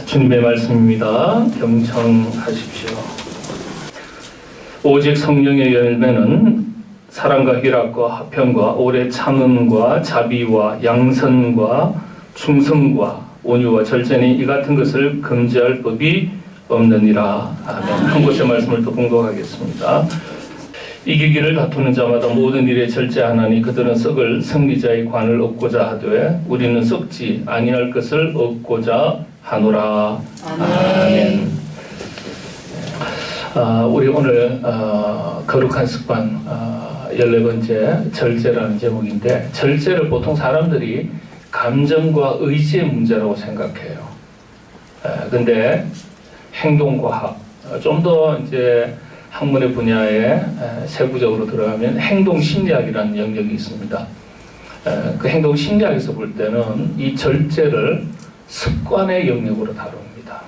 주님의 말씀입니다. 경청하십시오. 오직 성령의 열매는 사랑과 희락과 화평과 오래 참음과 자비와 양선과 충성과 온유와 절제니 이 같은 것을 금지할 법이 없느니라. 아멘. 한 곳의 말씀을 또 공독하겠습니다. 이기기를 다투는 자마다 모든 일에 절제하나니 그들은 썩을 승리자의 관을 얻고자 하되 우리는 썩지 아니할 것을 얻고자 하노라. 아멘. 우리 오늘 거룩한 습관 14번째 절제라는 제목인데, 절제를 보통 사람들이 감정과 의지의 문제라고 생각해요. 근데 행동과학, 좀 더 이제 학문의 분야에 세부적으로 들어가면 행동심리학이라는 영역이 있습니다. 그 행동심리학에서 볼 때는 이 절제를 습관의 영역으로 다룹니다.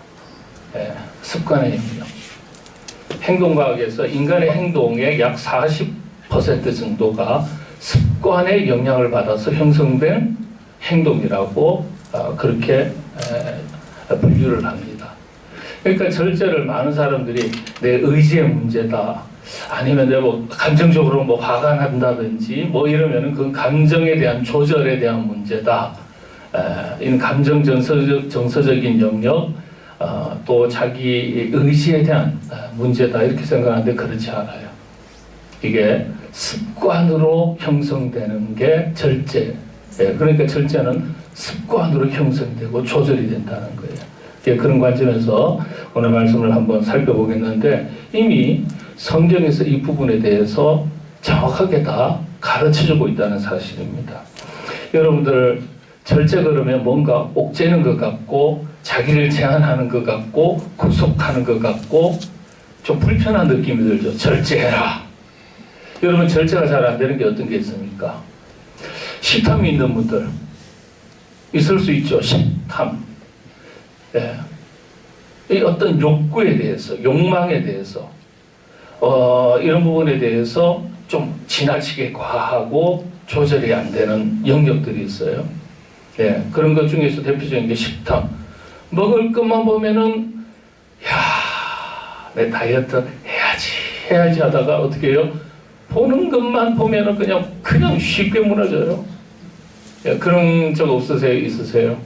습관의 영역. 행동과학에서 인간의 행동의 약 40% 정도가 습관의 영향을 받아서 형성된 행동이라고 그렇게 분류를 합니다. 그러니까 절제를 많은 사람들이 내 의지의 문제다, 아니면 내가 뭐 감정적으로 뭐 화가 난다든지 뭐 이러면은 그 감정에 대한 조절에 대한 문제다, 이런 감정 정서적인 영역, 또 자기 의지에 대한 문제다, 이렇게 생각하는데 그렇지 않아요. 이게 습관으로 형성되는 게 절제. 그러니까 절제는 습관으로 형성되고 조절이 된다는 거예요. 그런 관점에서 오늘 말씀을 한번 살펴보겠는데, 이미 성경에서 이 부분에 대해서 정확하게 다 가르쳐주고 있다는 사실입니다. 여러분들, 절제 그러면 뭔가 옥죄는 것 같고 자기를 제한하는 것 같고 구속하는 것 같고 좀 불편한 느낌이 들죠. 절제해라. 여러분, 절제가 잘 안 되는 게 어떤 게 있습니까? 식탐이 있는 분들 있을 수 있죠. 식탐. 이 어떤 욕구에 대해서, 욕망에 대해서, 이런 부분에 대해서 좀 지나치게 과하고 조절이 안 되는 영역들이 있어요. 그런 것 중에서 대표적인 게 식탐. 먹을 것만 보면은, 내 다이어트 해야지 하다가 어떻게 해요? 보는 것만 보면은 그냥 쉽게 무너져요. 그런 적 없으세요? 있으세요?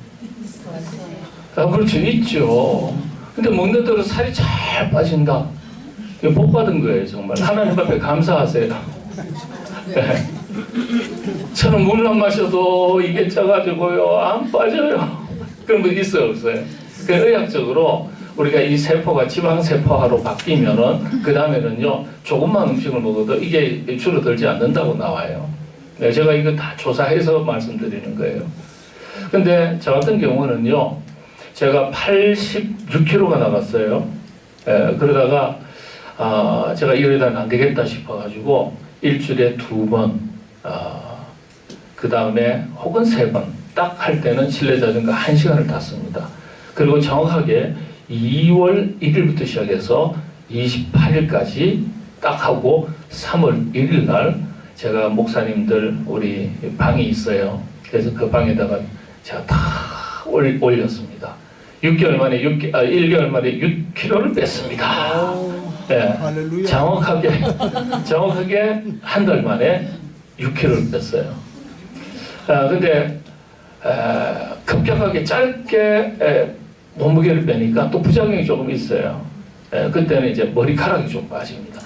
그렇죠. 있죠. 근데 먹는 대로 살이 잘 빠진다. 이거 복 받은 거예요, 정말. 하나님 앞에 감사하세요. 저는 물 안 마셔도 이게 쪄가지고요, 안 빠져요. 그런 거 있어요, 없어요? 그 의학적으로 우리가 이 세포가 지방세포화로 바뀌면은, 그 다음에는요, 조금만 음식을 먹어도 이게 줄어들지 않는다고 나와요. 제가 이거 다 조사해서 말씀드리는 거예요. 근데 저 같은 경우는요, 제가 86kg가 나갔어요. 그러다가 제가 이러다는 안 되겠다 싶어가지고 일주일에 2번, 그 다음에 혹은 3번 딱 할 때는 실내 자전거 1시간을 탔습니다. 그리고 정확하게 2월 1일부터 시작해서 28일까지 딱 하고 3월 1일 날 제가 목사님들 우리 방이 있어요. 그래서 그 방에다가 제가 다 올렸습니다. 1개월 만에 6kg를 뺐습니다. 정확하게 한 달 만에 6kg를 뺐어요. 근데 급격하게 짧게 몸무게를 빼니까 또 부작용이 조금 있어요. 그때는 이제 머리카락이 좀 빠집니다.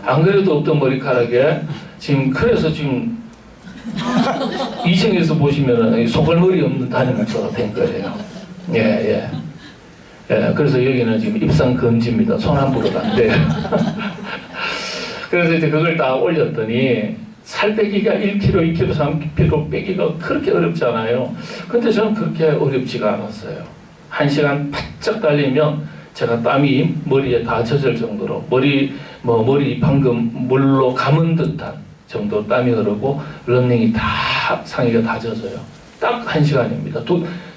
안 그래도 없던 머리카락에 그래서 지금 2층에서 보시면은 소갈머리 없는 단열처럼 된 거예요. 그래서 여기는 지금 입상 금지입니다. 손 함부로 안 돼요. 그래서 이제 그걸 다 올렸더니 살 빼기가 1kg, 2kg, 3kg 빼기가 그렇게 어렵잖아요. 근데 저는 그렇게 어렵지가 않았어요. 1시간 바짝 달리면 제가 땀이 머리에 다 젖을 정도로, 머리 방금 물로 감은 듯한 정도 땀이 흐르고 런닝이 다 상의가 다 젖어요. 딱 1시간입니다.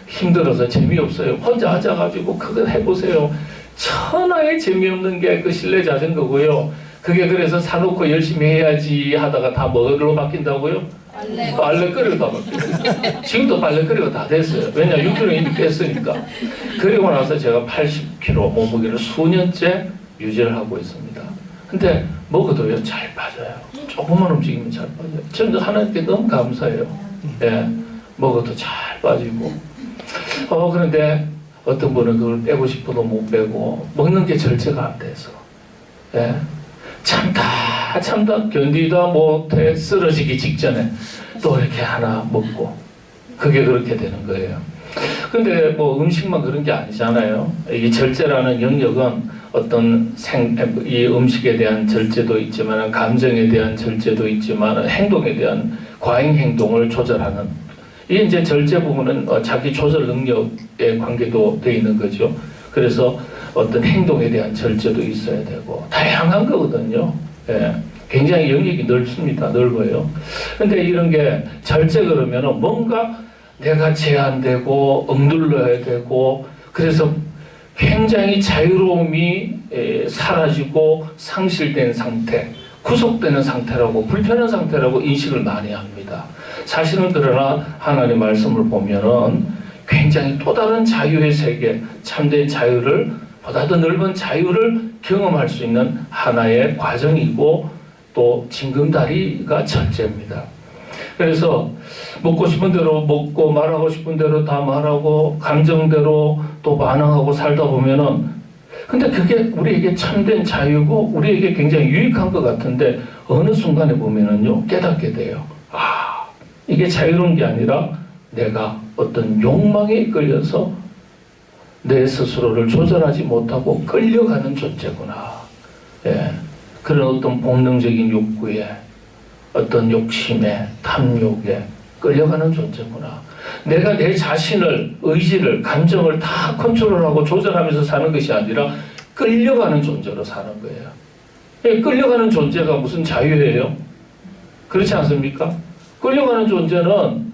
힘들어서 재미없어요. 혼자 앉아가지고 그거 해보세요. 천하에 재미없는 게 그 실내 자전거고요. 그게 그래서 사놓고 열심히 해야지 하다가 다 뭐로 바뀐다고요? 빨래거리가 다 바뀌어요. 지금도 빨래거리가 다 됐어요. 왜냐 6kg 이미 뺐으니까. 그리고 나서 제가 80kg 몸무게를 수년째 유지를 하고 있습니다. 근데 먹어도요 잘 빠져요. 조금만 움직이면 잘 빠져요. 저는 하나님께 너무 감사해요. 예, 먹어도 잘 빠지고. 그런데 어떤 분은 그걸 빼고 싶어도 못 빼고 먹는 게 절제가 안 돼서. 예, 참다 견디다 못해 쓰러지기 직전에 또 이렇게 하나 먹고 그게 그렇게 되는 거예요. 근데 뭐 음식만 그런 게 아니잖아요. 이 절제라는 영역은 어떤 이 음식에 대한 절제도 있지만 감정에 대한 절제도 있지만 행동에 대한 과잉 행동을 조절하는 이게 이제 절제 부분은 자기 조절 능력에 관계도 돼 있는 거죠. 그래서 어떤 행동에 대한 절제도 있어야 되고 다양한 거거든요. 예, 굉장히 영역이 넓습니다. 넓어요. 근데 이런 게 절제 그러면은 뭔가 내가 제한되고 억눌러야 되고 그래서 굉장히 자유로움이 사라지고 상실된 상태, 구속되는 상태라고 불편한 상태라고 인식을 많이 합니다. 사실은 그러나 하나님의 말씀을 보면은 굉장히 또 다른 자유의 세계, 참된 자유를 보다 더 넓은 자유를 경험할 수 있는 하나의 과정이고 또 징검다리가 절제입니다. 그래서 먹고 싶은 대로 먹고 말하고 싶은 대로 다 말하고 감정대로 또 반응하고 살다 보면은 근데 그게 우리에게 참된 자유고 우리에게 굉장히 유익한 것 같은데 어느 순간에 보면은요 깨닫게 돼요. 이게 자유로운 게 아니라 내가 어떤 욕망에 이끌려서 내 스스로를 조절하지 못하고 끌려가는 존재구나. 예, 그런 어떤 본능적인 욕구에 어떤 욕심에 탐욕에 끌려가는 존재구나. 내가 내 자신을 의지를 감정을 다 컨트롤하고 조절하면서 사는 것이 아니라 끌려가는 존재로 사는 거예요. 예, 끌려가는 존재가 무슨 자유예요? 그렇지 않습니까? 끌려가는 존재는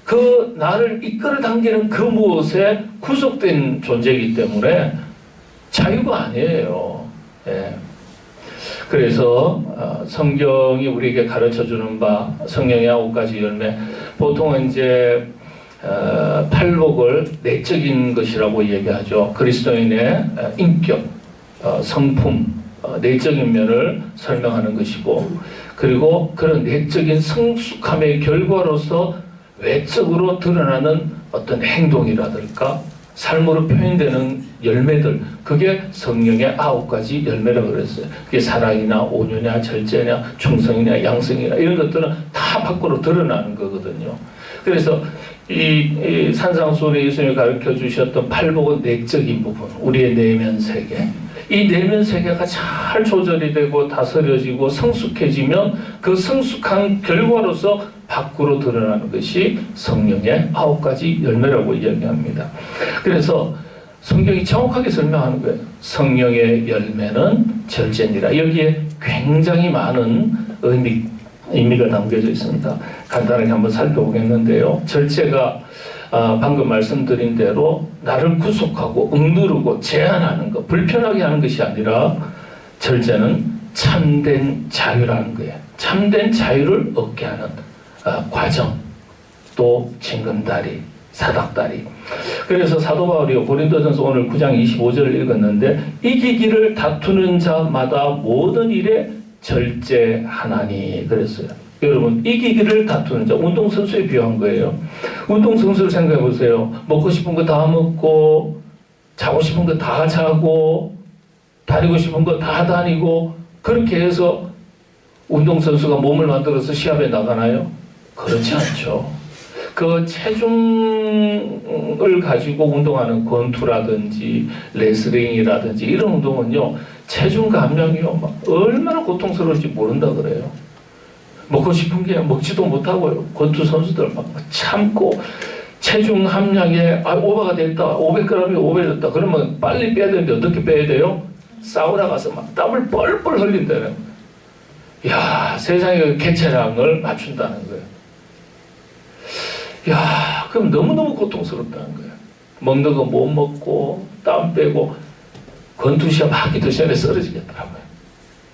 그 나를 이끌어 당기는 그 무엇에 구속된 존재이기 때문에 자유가 아니에요. 예. 그래서 성경이 우리에게 가르쳐주는 바 성령의 9가지 열매 보통은 이제 팔복을 내적인 것이라고 얘기하죠. 그리스도인의 인격, 성품, 내적인 면을 설명하는 것이고 그리고 그런 내적인 성숙함의 결과로서 외적으로 드러나는 어떤 행동이라든가 삶으로 표현되는 열매들 그게 성령의 9가지 열매라고 그랬어요. 그게 사랑이나 온유냐 절제냐 충성이냐 양성이냐 이런 것들은 다 밖으로 드러나는 거거든요. 그래서 이 산상수훈에 예수님이 가르쳐 주셨던 팔복은 내적인 부분 우리의 내면 세계 이 내면 세계가 잘 조절이 되고 다스려지고 성숙해지면 그 성숙한 결과로서 밖으로 드러나는 것이 성령의 9가지 열매라고 이야기합니다. 그래서 성경이 정확하게 설명하는 거예요. 성령의 열매는 절제니라. 여기에 굉장히 많은 의미가 담겨져 있습니다. 간단하게 한번 살펴보겠는데요. 절제가 방금 말씀드린 대로 나를 구속하고 억누르고 제한하는 것, 불편하게 하는 것이 아니라 절제는 참된 자유라는 거예요. 참된 자유를 얻게 하는 과정, 또 징검다리, 사닥다리. 그래서 사도 바울이 고린도전서 오늘 9장 25절을 읽었는데 이기기를 다투는 자마다 모든 일에 절제하나니 그랬어요. 여러분 이기기를 다투는 자 운동선수에 비유한 거예요. 운동선수를 생각해 보세요. 먹고 싶은 거 다 먹고 자고 싶은 거 다 자고 다니고 싶은 거 다 다니고 그렇게 해서 운동선수가 몸을 만들어서 시합에 나가나요? 그렇지 않죠. 그 체중을 가지고 운동하는 권투라든지 레슬링이라든지 이런 운동은요 체중 감량이요 막 얼마나 고통스러운지 모른다 그래요. 먹고 싶은 게 먹지도 못하고요. 권투 선수들 막 참고 체중 함량에 오버가 됐다. 500g이 오버됐다. 그러면 빨리 빼야 되는데 어떻게 빼야 돼요? 사우나 가서 막 땀을 뻘뻘 흘린다는. 야 세상의 개체량을 맞춘다는 거예요. 야 그럼 너무너무 고통스럽다는 거예요. 먹는 거 못 먹고 땀 빼고 권투 시합 하기도 전에 쓰러지겠더라고요.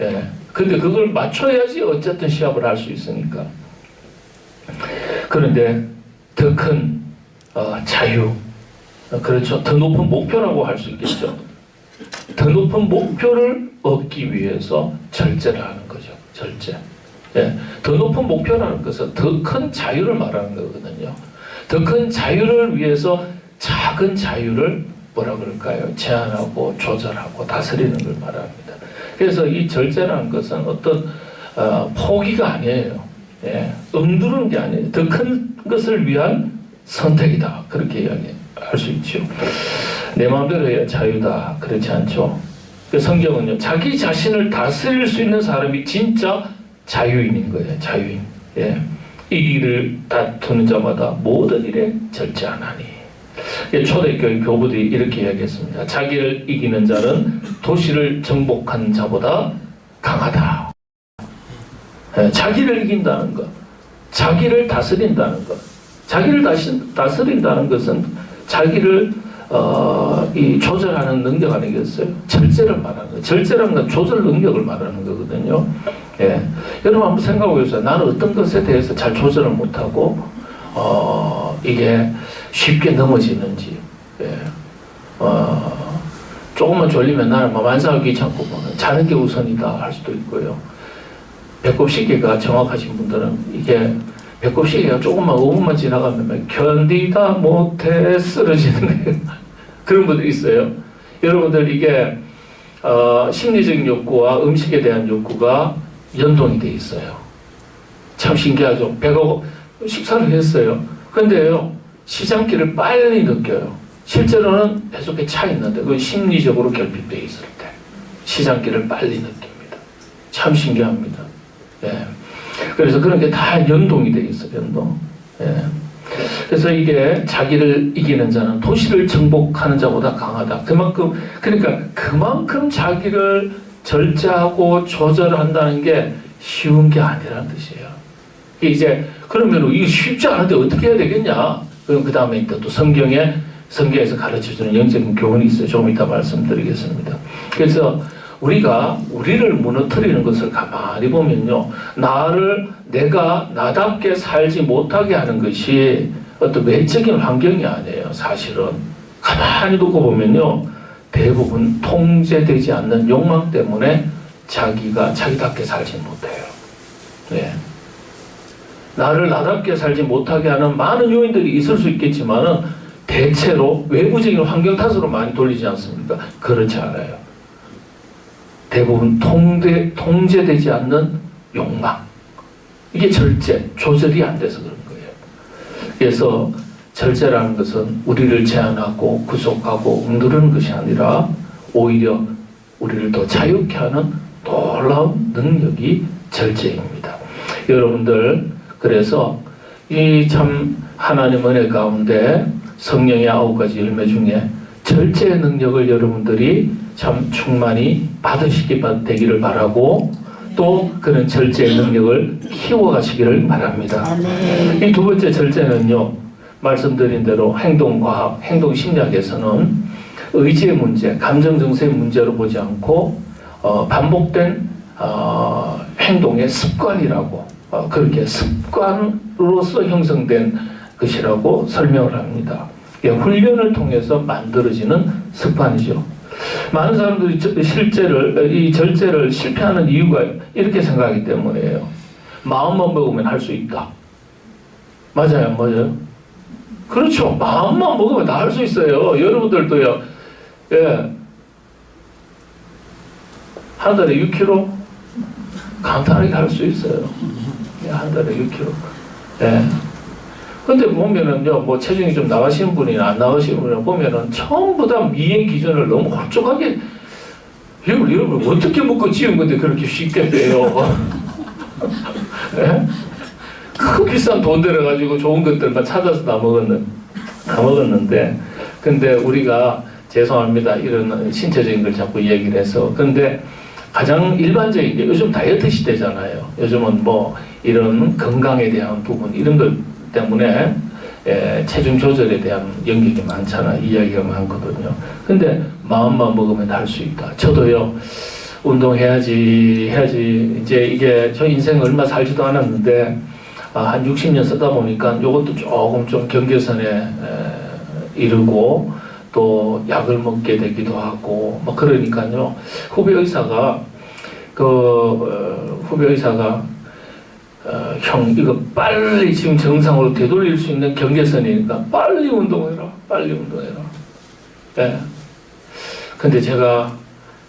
예. 근데 그걸 맞춰야지 어쨌든 시합을 할 수 있으니까. 그런데 더 큰 자유, 그렇죠. 더 높은 목표라고 할 수 있겠죠. 더 높은 목표를 얻기 위해서 절제를 하는 거죠. 절제. 예, 더 높은 목표라는 것은 더 큰 자유를 말하는 거거든요. 더 큰 자유를 위해서 작은 자유를 뭐라 그럴까요? 제한하고 조절하고 다스리는 걸 말합니다. 그래서 이 절제라는 것은 어떤 포기가 아니에요. 예, 억누르는 게 아니에요. 더 큰 것을 위한 선택이다. 그렇게 이야기할 수 있죠. 내 마음대로 해야 자유다. 그렇지 않죠. 그 성경은요, 자기 자신을 다스릴 수 있는 사람이 진짜 자유인인 거예요. 자유인. 예. 이 일을 다투는 자마다 모든 일에 절제하나니. 초대교회 교부들이 이렇게 이야기했습니다. 자기를 이기는 자는 도시를 정복한 자보다 강하다. 예. 자기를 이긴다는 것, 자기를 다스린다는 것. 자기를 다스린다는 것은 자기를 이 조절하는 능력 아니겠어요? 절제를 말하는 거예요. 절제라는 건 조절 능력을 말하는 거거든요. 예. 여러분 한번 생각해 보세요. 나는 어떤 것에 대해서 잘 조절을 못하고 이게 쉽게 넘어지는지. 예. 조금만 졸리면 나는 만사가 귀찮고 자는 게 우선이다 할 수도 있고요. 배꼽 시계가 정확하신 분들은 이게 배꼽 시계가 조금만 5분만 지나가면 견디다 못해 쓰러지는 거예요. 그런 분들이 있어요. 여러분들 이게 심리적인 욕구와 음식에 대한 욕구가 연동이 돼 있어요. 참 신기하죠. 배가 식사를 했어요. 근데요, 시장기를 빨리 느껴요. 실제로는 계속해 차 있는데 그건 심리적으로 결핍돼 있을 때 시장기를 빨리 느낍니다. 참 신기합니다. 예. 그래서 그런 게 다 연동이 돼 있어요. 연동. 예. 그래서 이게 자기를 이기는 자는 도시를 정복하는 자보다 강하다. 그만큼 자기를 절제하고 조절한다는 게 쉬운 게 아니라는 뜻이에요. 이제 그러면 이게 쉽지 않은데 어떻게 해야 되겠냐? 그럼 그 다음에 또 성경에서 가르쳐주는 영적인 교훈이 있어요. 조금 이따 말씀드리겠습니다. 그래서 우리가 우리를 무너뜨리는 것을 가만히 보면요, 내가 나답게 살지 못하게 하는 것이 어떤 외적인 환경이 아니에요. 사실은 가만히 두고 보면요, 대부분 통제되지 않는 욕망 때문에 자기답게 살지 못해요. 네. 나를 나답게 살지 못하게 하는 많은 요인들이 있을 수 있겠지만은 대체로 외부적인 환경 탓으로 많이 돌리지 않습니까? 그렇지 않아요. 대부분 통제되지 않는 욕망. 이게 조절이 안 돼서 그런 거예요. 그래서 절제라는 것은 우리를 제한하고 구속하고 누르는 것이 아니라 오히려 우리를 더 자유케 하는 놀라운 능력이 절제입니다. 여러분들, 그래서 이 참 하나님 은혜 가운데 성령의 9가지 열매 중에 절제의 능력을 여러분들이 참 충만히 받으시기 되기를 바라고, 또 그런 절제의 능력을 키워가시기를 바랍니다. 이 두 번째 절제는요, 말씀드린 대로 행동과학, 행동심리학에서는 의지의 문제, 감정 증세의 문제로 보지 않고 반복된 행동의 습관이라고, 그렇게 습관으로서 형성된 것이라고 설명을 합니다. 훈련을 통해서 만들어지는 습관이죠. 많은 사람들이 이 절제를 실패하는 이유가 이렇게 생각하기 때문이에요. 마음만 먹으면 할 수 있다. 맞아요, 맞아요. 그렇죠. 마음만 먹으면 다 할 수 있어요. 여러분들도요. 예. 한 달에 6kg 간단하게 할 수 있어요. 예, 한 달에 6kg. 예. 근데 보면은요, 뭐 체중이 좀 나가시는 분이나 안 나가시는 분이나 보면은 전부 다 미의 기준을 너무 홀쭉하게, 여러분 어떻게 먹고 지은 건데 그렇게 쉽게 빼요? 네? 그 비싼 돈 들여가지고 좋은 것들만 찾아서 다 먹었는데, 근데 우리가 죄송합니다, 이런 신체적인 걸 자꾸 얘기를 해서. 근데 가장 일반적인 게 요즘 다이어트 시대잖아요. 요즘은 뭐 이런 건강에 대한 부분, 이런 것 때문에 체중 조절에 대한 연격이 많잖아. 이야기가 많거든요. 근데 마음만 먹으면 할 수 있다. 저도요, 운동해야지 이제 이게 저 인생 얼마 살지도 않았는데 한 60년 쓰다 보니까 이것도 조금 좀 경계선에 이르고 또 약을 먹게 되기도 하고 뭐 그러니까요. 후배 의사가 형 이거 빨리 지금 정상으로 되돌릴 수 있는 경계선이니까 빨리 운동해라. 예. 근데 제가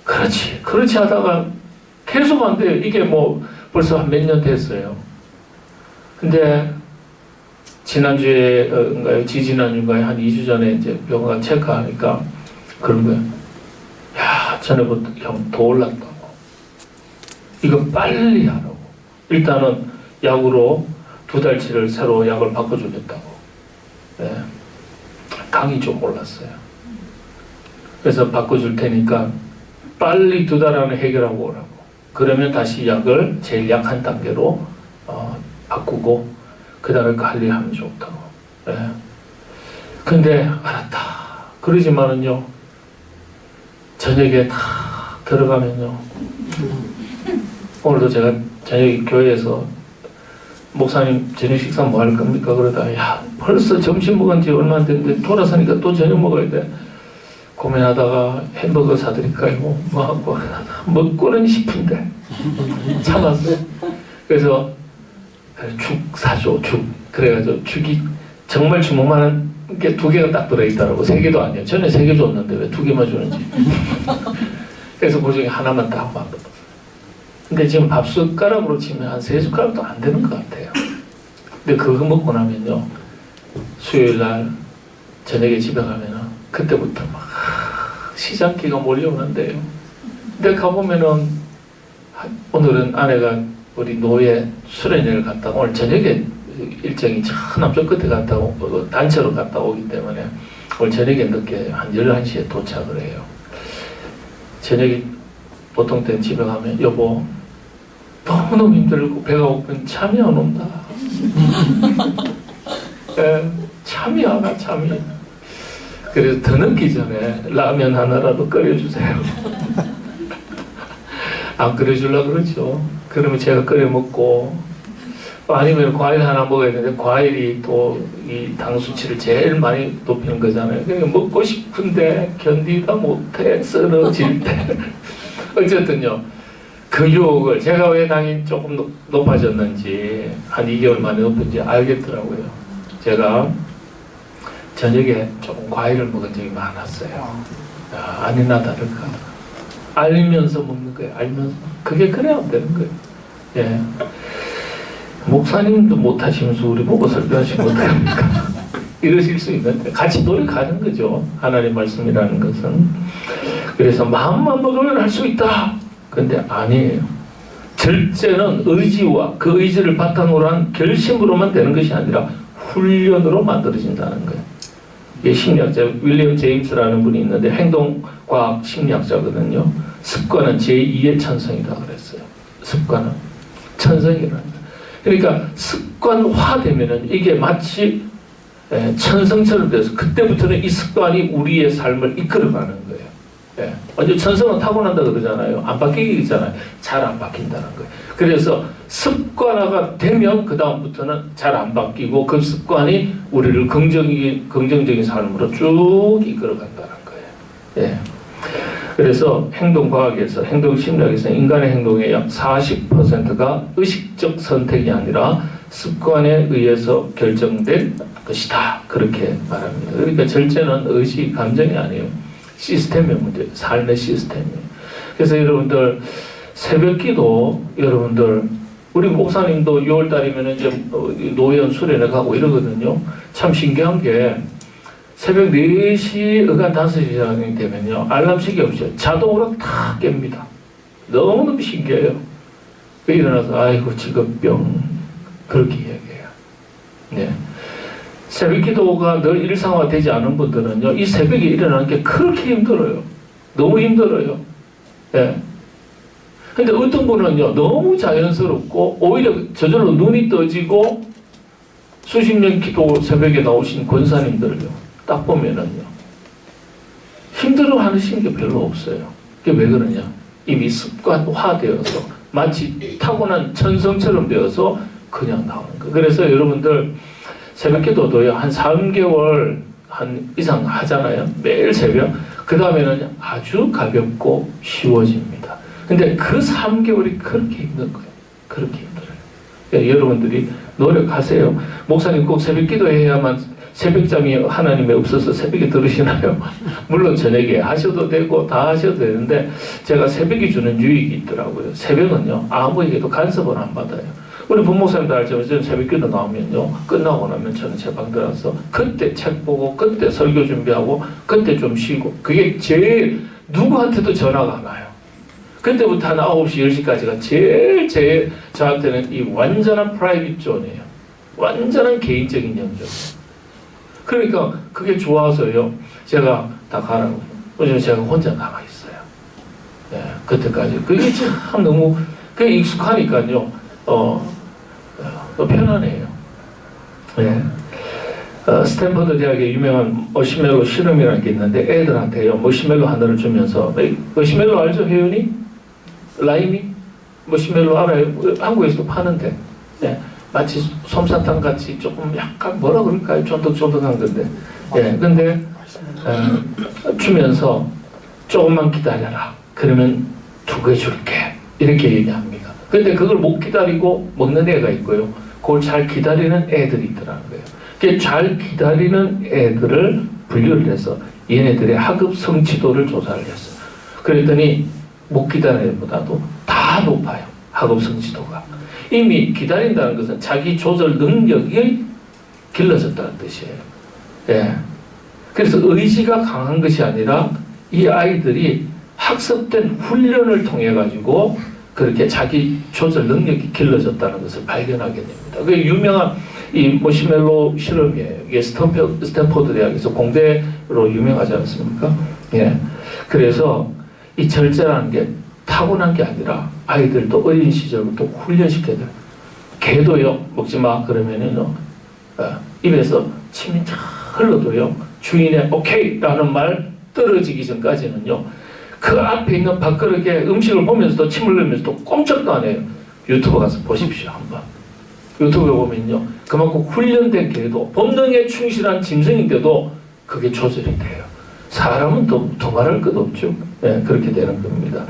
그렇지 하다가 계속 안 돼요. 이게 뭐 벌써 한 몇 년 됐어요. 근데 지난주에 지지난주인가에 한 2주 전에 이제 병원 체크하니까 그런 거예요. 야, 전에부터 형 더 올랐다고. 이거 빨리 하라고. 일단은 약으로 2달치를 새로 약을 바꿔주겠다고. 네. 강이 좀 올랐어요. 그래서 바꿔줄 테니까 빨리 2달 안에 해결하고 오라고. 그러면 다시 약을 제일 약한 단계로 바꾸고 그 다음에 관리하면 좋다고. 네. 근데 알았다. 그러지만은요, 저녁에 다 들어가면요, 오늘도 제가 저녁에 교회에서 목사님 저녁 식사 뭐 할 겁니까? 그러다 야 벌써 점심 먹은 지 얼마 안 됐는데 돌아서니까 또 저녁 먹어야 돼. 고민하다가 햄버거 사드릴까요? 뭐 하고 먹고는 싶은데 참았어요. 그래서 죽 사줘, 죽. 그래가지고 죽이 정말 주먹만한 게 2개가 딱 들어있더라고. 3개도 아니에요. 전에 3개 줬는데 왜 2개만 주는지. 그래서 그 중에 하나만 딱 먹었어요. 근데 지금 밥 숟가락으로 치면 한 3숟가락도 안 되는 것 같아요. 근데 그거 먹고 나면요, 수요일 날 저녁에 집에 가면은 그때부터 막 시장기가 몰려오는데요. 근데 가보면은 오늘은 아내가 우리 노예 수련회를 갔다 오늘 저녁에 일정이 저 남쪽 끝에 갔다 오고 단체로 갔다 오기 때문에 오늘 저녁에 늦게 한 11시에 도착을 해요. 저녁에 보통 때는 집에 가면 여보 너무너무 힘들고 배가 고픈 잠이 안 온다. 네, 잠이 안 와. 그래서 더 늦기 전에 라면 하나라도 끓여주세요. 안 끓여주려고 그러죠. 그러면 제가 끓여 먹고, 아니면 과일 하나 먹어야 되는데 과일이 또 이 당 수치를 제일 많이 높이는 거잖아요. 그러니까 먹고 싶은데 견디다 못해 쓰러질 때. 어쨌든요, 그 유혹을 제가 왜 당이 조금 높아졌는지 한 2개월 만에 높은지 알겠더라고요. 제가 저녁에 조금 과일을 먹은 적이 많았어요. 아니나 다를까. 알면서 먹는 거예요. 알면서. 그게 그래야 안 되는 거예요. 예. 목사님도 못하시면서 우리 보고 설교하시면 어떡합니까? 이러실 수 있는데 같이 노력하는 거죠. 하나님 말씀이라는 것은. 그래서 마음만 먹으면 할 수 있다. 근데 아니에요. 절제는 의지와 그 의지를 바탕으로 한 결심으로만 되는 것이 아니라 훈련으로 만들어진다는 거예요. 이게 심리학자 윌리엄 제임스라는 분이 있는데 행동과학 심리학자거든요. 습관은 제2의 천성이다 그랬어요. 습관은 천성이랍니다. 그러니까 습관화되면은 이게 마치 천성처럼 돼서 그때부터는 이 습관이 우리의 삶을 이끌어가는 거예요. 예. 완전 천성은 타고난다 그러잖아요. 안 바뀌잖아요. 잘 안 바뀐다는 거예요. 그래서 습관화가 되면 그 다음부터는 잘 안 바뀌고 그 습관이 우리를 긍정적인 삶으로 쭉 이끌어간다는 거예요. 예. 그래서 행동과학에서, 행동심리학에서 인간의 행동의 약 40%가 의식적 선택이 아니라 습관에 의해서 결정된 것이다. 그렇게 말합니다. 그러니까 절제는 의식, 감정이 아니에요. 시스템의 문제, 삶의 시스템이에요. 그래서 여러분들 새벽기도 여러분들 우리 목사님도 6월달이면 이제 노예원 수련회 가고 이러거든요. 참 신기한 게 새벽 4시, 의간 5시 되면요. 알람식이 없어요. 자동으로 다 깹니다. 너무너무 신기해요. 일어나서 아이고 직업병 그렇게 이야기해요. 네. 새벽 기도가 늘 일상화되지 않은 분들은요. 이 새벽에 일어나는 게 그렇게 힘들어요. 너무 힘들어요. 네. 근데 어떤 분은요. 너무 자연스럽고 오히려 저절로 눈이 떠지고 수십 년 기도 새벽에 나오신 권사님들을요. 딱 보면은요. 힘들어 하시는 게 별로 없어요. 그게 왜 그러냐. 이미 습관화되어서 마치 타고난 천성처럼 되어서 그냥 나오는 거예요. 그래서 여러분들 새벽 기도도요, 한 3개월 한 이상 하잖아요. 매일 새벽. 그 다음에는 아주 가볍고 쉬워집니다. 근데 그 3개월이 그렇게 힘든 거예요. 그렇게 힘들어요. 그러니까 여러분들이 노력하세요. 목사님 꼭 새벽 기도해야만 새벽잠이 하나님에 없어서 새벽에 들으시나요? 물론 저녁에 하셔도 되고 다 하셔도 되는데 제가 새벽이 주는 유익이 있더라고요. 새벽은요, 아무에게도 간섭을 안 받아요. 우리 부목사님도 알지만 저는 새벽기도 나오면요, 끝나고 나면 저는 제 방 들어가서 그때 책 보고 그때 설교 준비하고 그때 좀 쉬고, 그게 제일 누구한테도 전화가 안 와요. 그때부터 한 9시, 10시까지가 제일 저한테는 이 완전한 프라이빗 존이에요. 완전한 개인적인 영존이에요. 그러니까 그게 좋아서요, 제가 다 가라고. 요즘 제가 혼자 나가 있어요. 예, 그때까지. 그게 참 너무, 그게 익숙하니까요, 편안해요. 예. 스탠퍼드 대학에 유명한 머시멜로 실험이라는 게 있는데, 애들한테요, 머시멜로 하나를 주면서, 머시멜로 알죠, 혜윤이? 라임이? 머시멜로 알아요? 한국에서도 파는데, 예. 마치 솜사탕 같이 조금 약간 뭐라 그럴까요? 쫀득쫀득한 건데. 예. 근데, 주면서 조금만 기다려라. 그러면 2개 줄게. 이렇게 얘기합니다. 근데 그걸 못 기다리고 먹는 애가 있고요. 그걸 잘 기다리는 애들이 있더라는 거예요. 잘 기다리는 애들을 분류를 해서 얘네들의 학업 성취도를 조사를 했어요. 그랬더니 못 기다리는 애보다도 다 높아요. 학업 성취도가. 이미 기다린다는 것은 자기 조절 능력이 길러졌다는 뜻이에요. 예. 그래서 의지가 강한 것이 아니라 이 아이들이 학습된 훈련을 통해 가지고 그렇게 자기 조절 능력이 길러졌다는 것을 발견하게 됩니다. 그 유명한 이 머시멜로 실험이에요. 이게 스탠포드 대학에서 공대로 유명하지 않습니까? 예. 그래서 이 절제라는 게 타고난 게 아니라 아이들도 어린 시절부터 훈련시켜야 돼요. 개도요, 먹지 마 그러면은요, 입에서 침이 쫙 흘러도요, 주인의 오케이라는 말 떨어지기 전까지는요, 그 앞에 있는 밥그릇에 음식을 보면서도 침 흘리면서도 꼼짝도 안 해요. 유튜브 가서 보십시오, 한번. 유튜브에 보면요, 그만큼 훈련된 개도, 본능에 충실한 짐승인데도 그게 조절이 돼요. 사람은 더 말할 것 없죠. 네, 그렇게 되는 겁니다.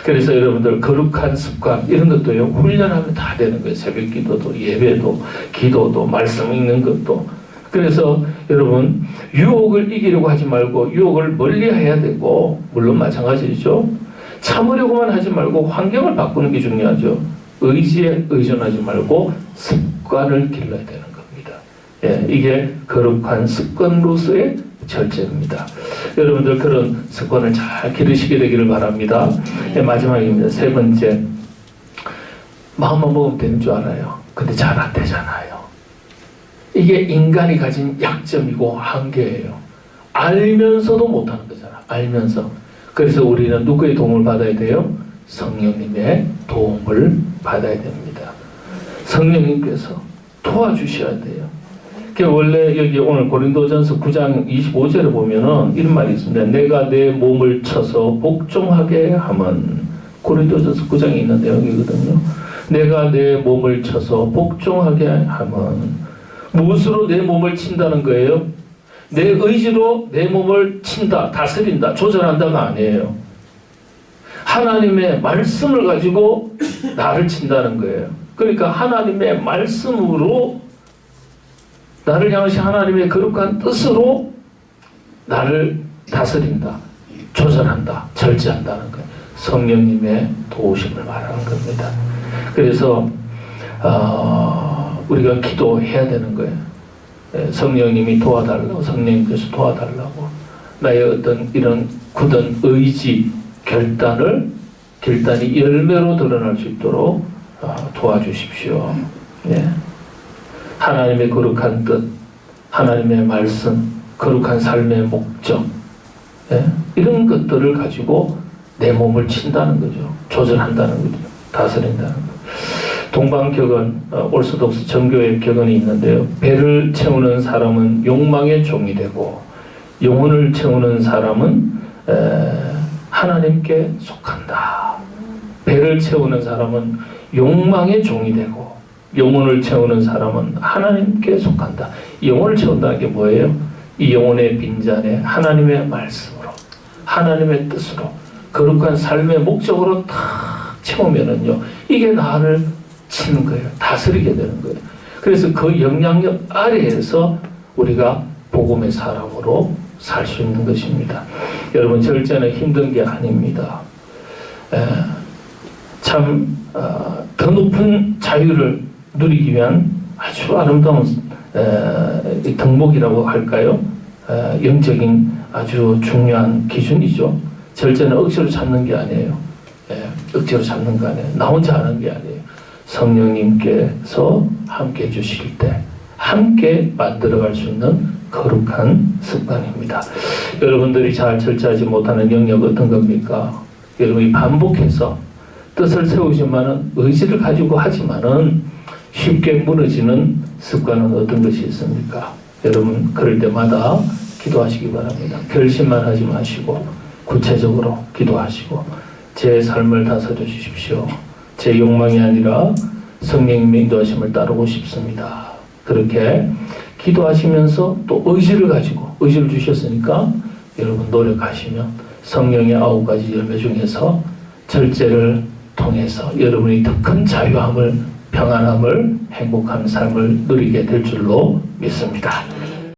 그래서 여러분들 거룩한 습관 이런 것도요, 훈련하면 다 되는 거예요. 새벽 기도도, 예배도, 기도도, 말씀 읽는 것도. 그래서 여러분, 유혹을 이기려고 하지 말고 유혹을 멀리해야 되고, 물론 마찬가지죠. 참으려고만 하지 말고 환경을 바꾸는 게 중요하죠. 의지에 의존하지 말고 습관을 길러야 되는 겁니다. 예, 이게 거룩한 습관으로서의 절제입니다. 여러분들 그런 습관을 잘 기르시게 되기를 바랍니다. 예, 마지막입니다. 3번째, 마음만 먹으면 되는 줄 알아요. 근데 잘 안 되잖아요. 이게 인간이 가진 약점이고 한계예요. 알면서도 못하는 거잖아. 알면서. 그래서 우리는 누구의 도움을 받아야 돼요? 성령님의 도움을 받아야 됩니다. 성령님께서 도와주셔야 돼요. 원래 여기 오늘 고린도전서 9장 25절에 보면은 이런 말이 있습니다. 내가 내 몸을 쳐서 복종하게 하면, 고린도전서 9장에 있는 내용이거든요. 내가 내 몸을 쳐서 복종하게 하면, 무엇으로 내 몸을 친다는 거예요? 내 의지로 내 몸을 친다, 다스린다, 조절한다가 아니에요. 하나님의 말씀을 가지고 나를 친다는 거예요. 그러니까 하나님의 말씀으로, 나를 향하신 하나님의 거룩한 뜻으로 나를 다스린다, 조절한다, 절제한다는 거예요. 성령님의 도우심을 말하는 겁니다. 그래서 우리가 기도해야 되는 거예요. 성령님이 도와달라고, 성령님께서 도와달라고, 나의 어떤 이런 굳은 의지, 결단이 열매로 드러날 수 있도록 도와주십시오. 예. 하나님의 거룩한 뜻, 하나님의 말씀, 거룩한 삶의 목적, 예? 이런 것들을 가지고 내 몸을 친다는 거죠. 조절한다는 거죠. 다스린다는 거죠. 동방격언, 오르소독스 정교의 격언이 있는데요. 배를 채우는 사람은 욕망의 종이 되고, 영혼을 채우는 사람은 하나님께 속한다. 배를 채우는 사람은 욕망의 종이 되고, 영혼을 채우는 사람은 하나님께 속한다. 영혼을 채운다는 게 뭐예요? 이 영혼의 빈잔에 하나님의 말씀으로, 하나님의 뜻으로, 거룩한 삶의 목적으로 탁 채우면은요, 이게 나를 치는 거예요. 다스리게 되는 거예요. 그래서 그 영향력 아래에서 우리가 복음의 사람으로 살 수 있는 것입니다. 여러분, 절제는 힘든 게 아닙니다. 참 더 높은 자유를 누리기 위한 아주 아름다운 덕목이라고 할까요? 영적인 아주 중요한 기준이죠. 절제는 억지로 잡는 게 아니에요. 억지로 잡는 거 아니에요. 나 혼자 하는 게 아니에요. 성령님께서 함께 해주실 때 함께 만들어갈 수 있는 거룩한 습관입니다. 여러분들이 잘 절제하지 못하는 영역 어떤 겁니까? 여러분이 반복해서 뜻을 세우지만은 의지를 가지고 하지만은 쉽게 무너지는 습관은 어떤 것이 있습니까? 여러분, 그럴 때마다 기도하시기 바랍니다. 결심만 하지 마시고 구체적으로 기도하시고, 제 삶을 다스려 주십시오. 제 욕망이 아니라 성령님의 인도하심을 따르고 싶습니다. 그렇게 기도하시면서 또 의지를 가지고, 의지를 주셨으니까 여러분 노력하시면 성령의 9가지 열매 중에서 절제를 통해서 여러분이 더 큰 자유함을, 평안함을, 행복한 삶을 누리게 될 줄로 믿습니다.